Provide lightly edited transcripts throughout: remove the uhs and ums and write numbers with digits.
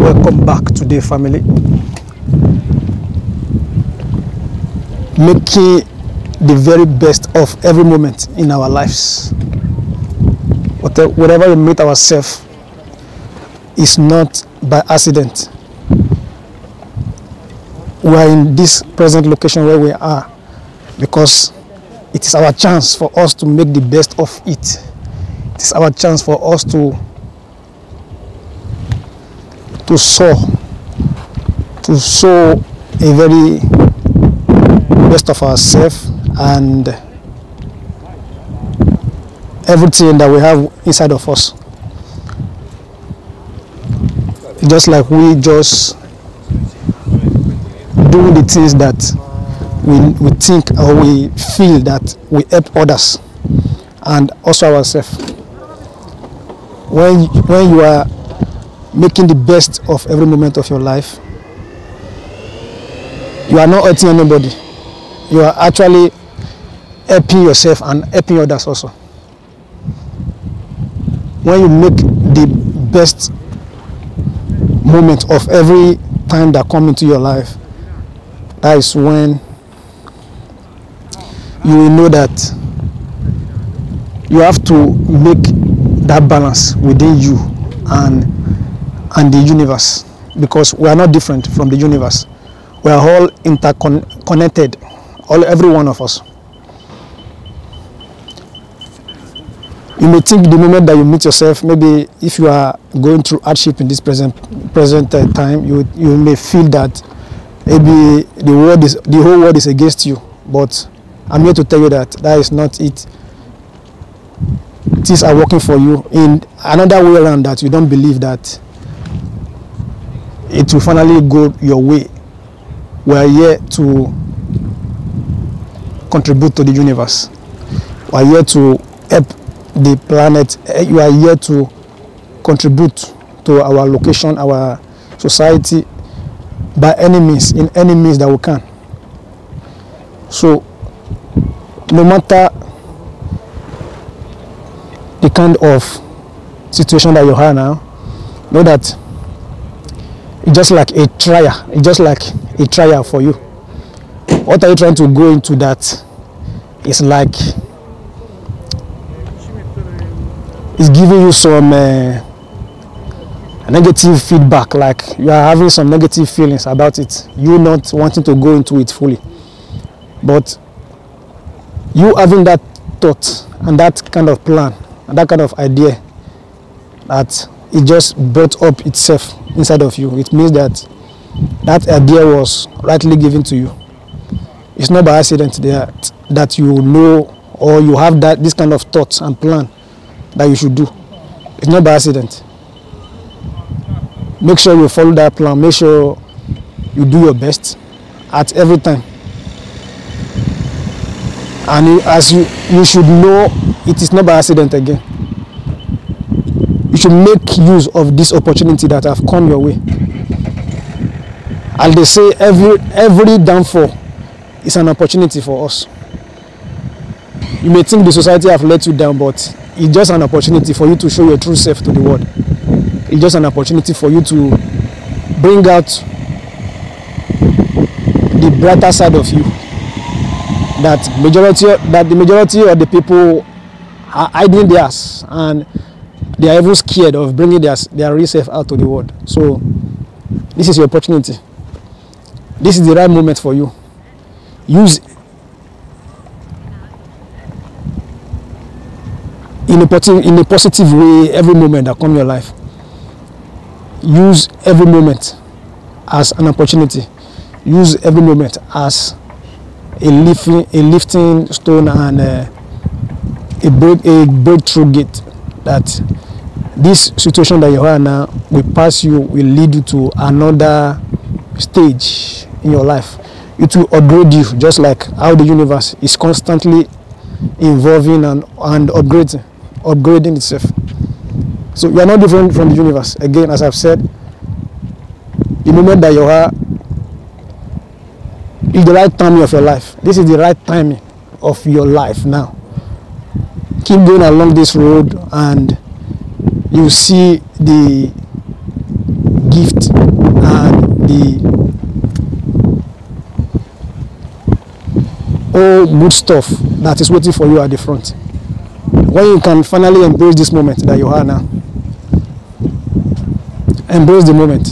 Welcome back today, family. Making the very best of every moment in our lives. Whatever we meet ourselves is not by accident. We are in this present location where we are because it is our chance for us to make the best of it. It is our chance for us to soar a very best of ourselves and everything that we have inside of us. Just like we just do the things that we think or we feel that we help others and also ourselves. When you are making the best of every moment of your life, you are not hurting anybody. You are actually helping yourself and helping others also. When you make the best moment of every time that comes into your life, that is when you will know that you have to make that balance within you and the universe, because we are not different from the universe. We are all interconnected, every one of us. You may think the moment that you meet yourself, maybe if you are going through hardship in this present time, you may feel that maybe the whole world is against you. But I'm here to tell you that that is not it. Things are working for you in another way around, that you don't believe that it will finally go your way. We are here to contribute to the universe. We are here to help the planet. You are here to contribute to our location, our society, by any means, in any means that we can. So, no matter the kind of situation that you are now, know that it's just like a trial. It's just like a trial for you. What are you trying to go into that? It's like it's giving you some negative feedback, like you are having some negative feelings about it. You not wanting to go into it fully. But you having that thought and that kind of plan and that kind of idea, that it just brought up itself inside of you. It means that that idea was rightly given to you. It's not by accident that you know, or you have this kind of thoughts and plan that you should do. It's not by accident. Make sure you follow that plan. Make sure you do your best at every time. And as you should know, it is not by accident again. You should make use of this opportunity that have come your way. And they say every downfall is an opportunity for us. You may think the society have let you down, but it's just an opportunity for you to show your true self to the world. It's just an opportunity for you to bring out the brighter side of you. That the majority of the people are hiding theirs, and they are even scared of bringing their real self out to the world. So this is your opportunity. This is the right moment for you. Use in a positive way every moment that comes in your life. Use every moment as an opportunity. Use every moment as a lifting stone and a breakthrough gate, that this situation that you are now will pass you, will lead you to another stage in your life. It will upgrade you, just like how the universe is constantly evolving and upgrading itself. So you are not different from the universe. Again, as I've said, the moment that you are is the right timing of your life. This is the right timing of your life now. Keep going along this road and you see the gift and the all good stuff that is waiting for you at the front. When you can finally embrace this moment that you are now, embrace the moment.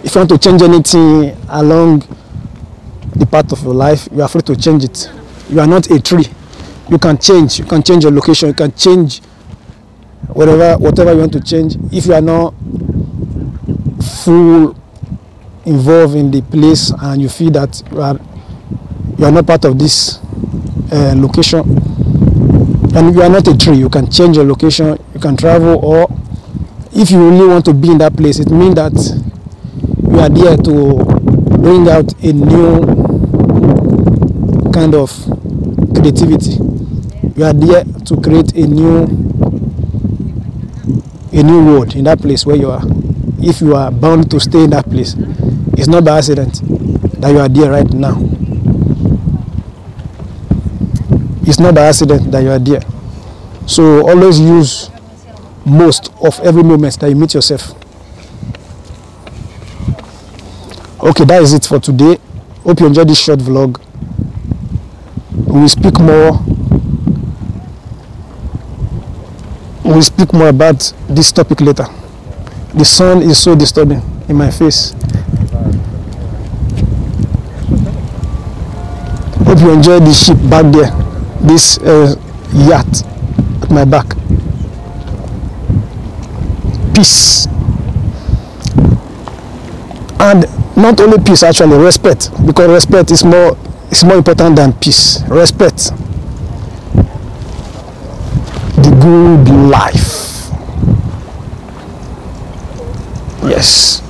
If you want to change anything along the path of your life, you are free to change it. You are not a tree. You can change. You can change your location. You can change whatever you want to change. If you are not full involved in the place and you feel that you are not part of this location, and you are not a tree, you can change your location. You can travel, or if you really want to be in that place, it means that you are there to bring out a new kind of creativity. You are there to create a new world in that place where you are. If you are bound to stay in that place, it's not by accident that you are there right now. It's not by accident that you are there. So always use most of every moment that you meet yourself. Okay, that is it for today. Hope you enjoyed this short vlog. We will speak more. We will speak more about this topic later. The sun is so disturbing in my face. Hope you enjoyed the ship back there, this yacht at my back. Peace. And not only peace, actually respect, because respect is more important than peace. Respect the good life. Yes.